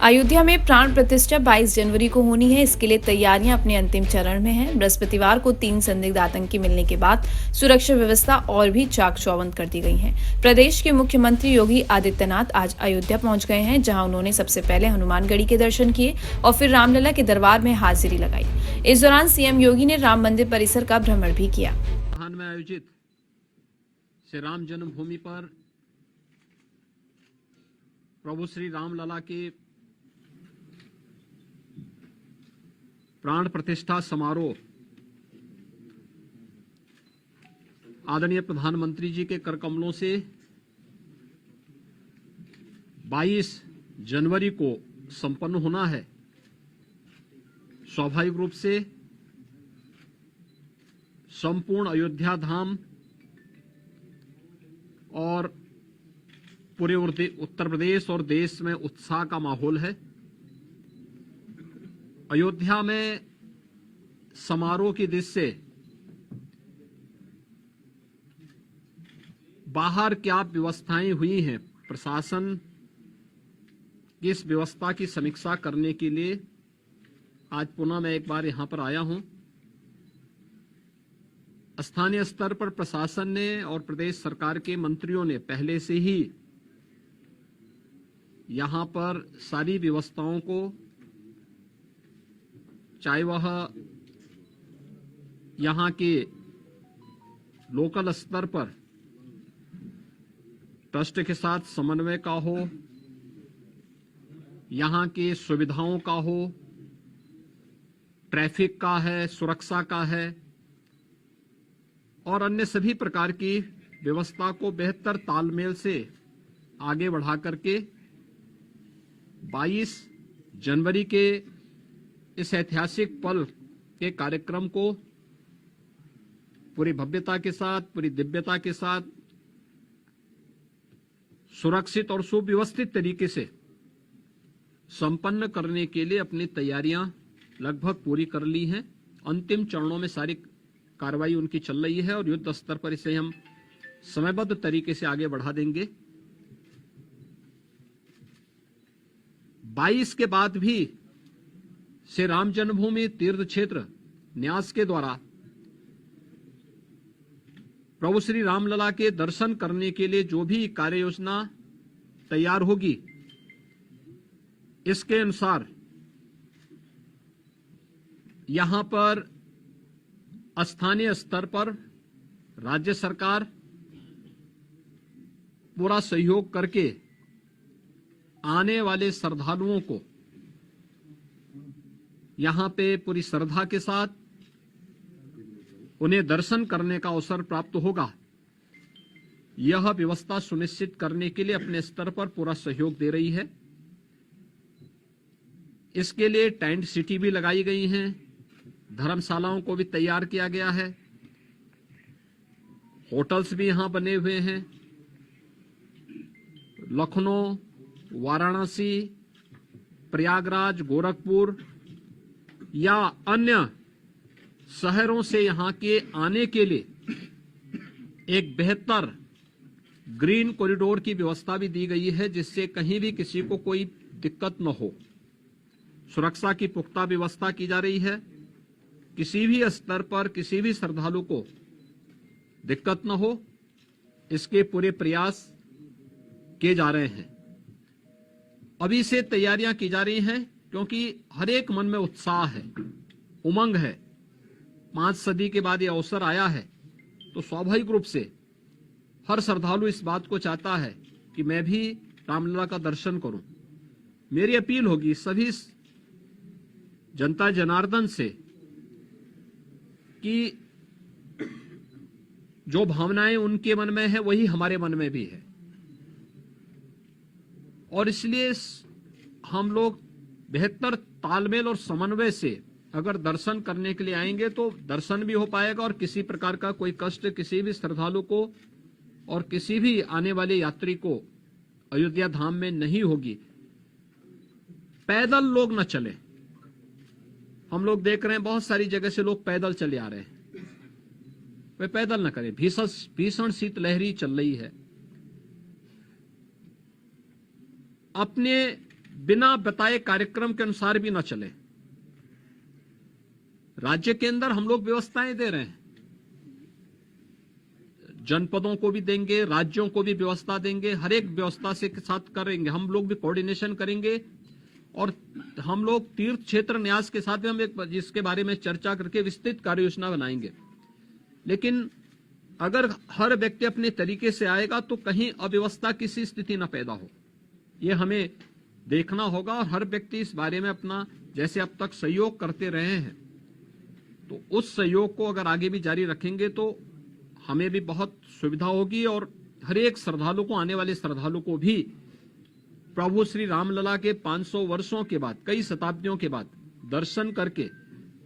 अयोध्या में प्राण प्रतिष्ठा 22 जनवरी को होनी है। इसके लिए तैयारियां अपने अंतिम चरण में हैं। बृहस्पतिवार को 3 संदिग्ध आतंकी मिलने के बाद सुरक्षा व्यवस्था और भी चाक चौबंद कर दी गई है। प्रदेश के मुख्यमंत्री योगी आदित्यनाथ आज अयोध्या पहुंच गए हैं, जहां उन्होंने सबसे पहले हनुमानगढ़ी के दर्शन किए और फिर रामलला के दरबार में हाजिरी लगाई। इस दौरान सीएम योगी ने राम मंदिर परिसर का भ्रमण भी किया। में आयोजित श्री राम जन्मभूमि पर प्रभु श्री रामलला के प्राण प्रतिष्ठा समारोह आदरणीय प्रधानमंत्री जी के कर कमलों से 22 जनवरी को संपन्न होना है। स्वाभाविक रूप से संपूर्ण अयोध्या धाम और पूरे उत्तर प्रदेश और देश में उत्साह का माहौल है। अयोध्या में समारोह की दृष्टि से बाहर क्या व्यवस्थाएं हुई हैं, प्रशासन की इस व्यवस्था की समीक्षा करने के लिए आज पुनः मैं एक बार यहां पर आया हूं। स्थानीय स्तर पर प्रशासन ने और प्रदेश सरकार के मंत्रियों ने पहले से ही यहां पर सारी व्यवस्थाओं को, चाहे वह यहां के लोकल स्तर पर ट्रस्ट के साथ समन्वय का हो, यहां के सुविधाओं का हो, ट्रैफिक का है, सुरक्षा का है और अन्य सभी प्रकार की व्यवस्था को बेहतर तालमेल से आगे बढ़ा करके 22 जनवरी के इस ऐतिहासिक पल के कार्यक्रम को पूरी भव्यता के साथ, पूरी दिव्यता के साथ, सुरक्षित और सुव्यवस्थित तरीके से संपन्न करने के लिए अपनी तैयारियां लगभग पूरी कर ली हैं। अंतिम चरणों में सारी कार्रवाई उनकी चल रही है और युद्ध स्तर पर इसे हम समयबद्ध तरीके से आगे बढ़ा देंगे। 22 के बाद भी श्री राम जन्मभूमि तीर्थ क्षेत्र न्यास के द्वारा प्रभु श्री रामलला के दर्शन करने के लिए जो भी कार्य योजना तैयार होगी, इसके अनुसार यहां पर स्थानीय स्तर पर राज्य सरकार पूरा सहयोग करके आने वाले श्रद्धालुओं को यहां पे पूरी श्रद्धा के साथ उन्हें दर्शन करने का अवसर प्राप्त होगा। यह व्यवस्था सुनिश्चित करने के लिए अपने स्तर पर पूरा सहयोग दे रही है। इसके लिए टेंट सिटी भी लगाई गई हैं, धर्मशालाओं को भी तैयार किया गया है, होटल्स भी यहां बने हुए हैं। लखनऊ, वाराणसी, प्रयागराज, गोरखपुर या अन्य शहरों से यहां के आने के लिए एक बेहतर ग्रीन कॉरिडोर की व्यवस्था भी दी गई है, जिससे कहीं भी किसी को कोई दिक्कत न हो। सुरक्षा की पुख्ता व्यवस्था की जा रही है। किसी भी स्तर पर किसी भी श्रद्धालु को दिक्कत न हो, इसके पूरे प्रयास किए जा रहे हैं। अभी से तैयारियां की जा रही हैं, क्योंकि हर एक मन में उत्साह है, उमंग है। 5 सदी के बाद ये अवसर आया है, तो स्वाभाविक रूप से हर श्रद्धालु इस बात को चाहता है कि मैं भी रामलला का दर्शन करूं। मेरी अपील होगी सभी जनता जनार्दन से कि जो भावनाएं उनके मन में है वही हमारे मन में भी है, और इसलिए हम लोग बेहतर तालमेल और समन्वय से अगर दर्शन करने के लिए आएंगे तो दर्शन भी हो पाएगा और किसी प्रकार का कोई कष्ट किसी भी श्रद्धालु को और किसी भी आने वाले यात्री को अयोध्या धाम में नहीं होगी। पैदल लोग न चले। हम लोग देख रहे हैं बहुत सारी जगह से लोग पैदल चले आ रहे हैं, वे पैदल न करें। भीषण शीतलहरी चल रही है। अपने बिना बताए कार्यक्रम के अनुसार भी न चले। राज्य के अंदर हम लोग व्यवस्थाएं दे रहे हैं, जनपदों को भी देंगे, राज्यों को भी व्यवस्था देंगे, हर एक व्यवस्था से के साथ करेंगे। हम लोग भी कोऑर्डिनेशन करेंगे और हम लोग तीर्थ क्षेत्र न्यास के साथ भी हम एक इसके बारे में चर्चा करके विस्तृत कार्य योजना बनाएंगे। लेकिन अगर हर व्यक्ति अपने तरीके से आएगा तो कहीं अव्यवस्था की सी स्थिति न पैदा हो, ये हमें देखना होगा। और हर व्यक्ति इस बारे में अपना जैसे अब तक सहयोग करते रहे हैं, तो उस सहयोग को अगर आगे भी जारी रखेंगे तो हमें भी बहुत सुविधा होगी और हर एक श्रद्धालु को, आने वाले श्रद्धालु को भी प्रभु श्री रामलला के 500 वर्षों के बाद, कई शताब्दियों के बाद दर्शन करके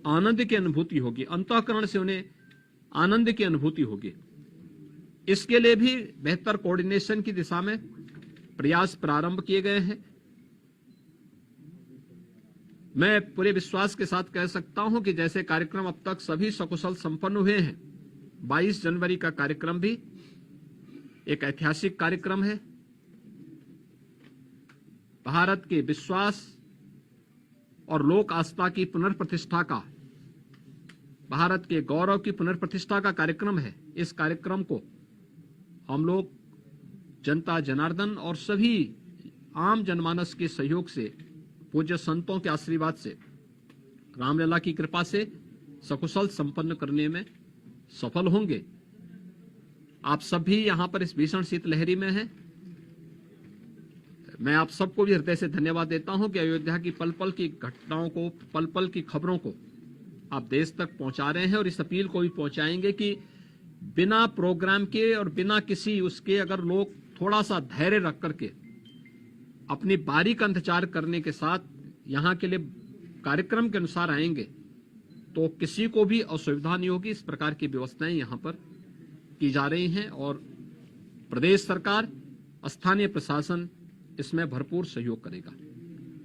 आनंद की अनुभूति होगी, अंतःकरण से उन्हें आनंद की अनुभूति होगी। इसके लिए भी बेहतर कोऑर्डिनेशन की दिशा में प्रयास प्रारंभ किए गए हैं। मैं पूरे विश्वास के साथ कह सकता हूं कि जैसे कार्यक्रम अब तक सभी सकुशल संपन्न हुए हैं, 22 जनवरी का कार्यक्रम भी एक ऐतिहासिक कार्यक्रम है। भारत के विश्वास और लोक आस्था की पुनर्प्रतिष्ठा का, भारत के गौरव की पुनर्प्रतिष्ठा का कार्यक्रम है। इस कार्यक्रम को हम लोग जनता जनार्दन और सभी आम जनमानस के सहयोग से, पूज्य संतों के आशीर्वाद से, रामलला की कृपा से सकुशल संपन्न करने में सफल होंगे। आप सभी यहां पर इस भीषण शीतलहरी में हैं। मैं आप सबको भी हृदय से धन्यवाद देता हूं कि अयोध्या की पल पल की घटनाओं को, पल पल की खबरों को आप देश तक पहुंचा रहे हैं और इस अपील को भी पहुंचाएंगे कि बिना प्रोग्राम के और बिना किसी उसके अगर लोग थोड़ा सा धैर्य रख करके अपनी बारी का इंतजार करने के साथ यहां के लिए कार्यक्रम के अनुसार आएंगे तो किसी को भी असुविधा नहीं होगी। इस प्रकार की व्यवस्थाएं यहां पर की जा रही हैं और प्रदेश सरकार, स्थानीय प्रशासन इसमें भरपूर सहयोग करेगा।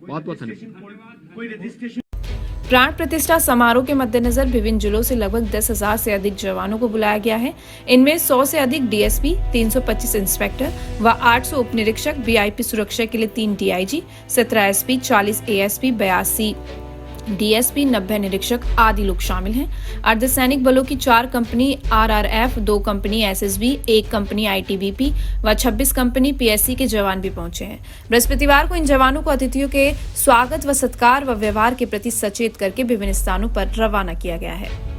बहुत बहुत धन्यवाद। प्राण प्रतिष्ठा समारोह के मद्देनजर विभिन्न जिलों से लगभग 10,000 से अधिक जवानों को बुलाया गया है। इनमें 100 से अधिक डीएसपी, 325 इंस्पेक्टर व 800 उप निरीक्षक, वीआईपी सुरक्षा के लिए 3 डीआईजी, 17 एसपी, 40 एएसपी, 82 डीएसपी, 90 निरीक्षक आदि लोग शामिल हैं। अर्धसैनिक बलों की 4 company RRF, 2 company SSB, 1 company ITBP व 26 कंपनी पीएससी के जवान भी पहुंचे हैं। बृहस्पतिवार को इन जवानों को अतिथियों के स्वागत व सत्कार व व्यवहार के प्रति सचेत करके विभिन्न स्थानों पर रवाना किया गया है।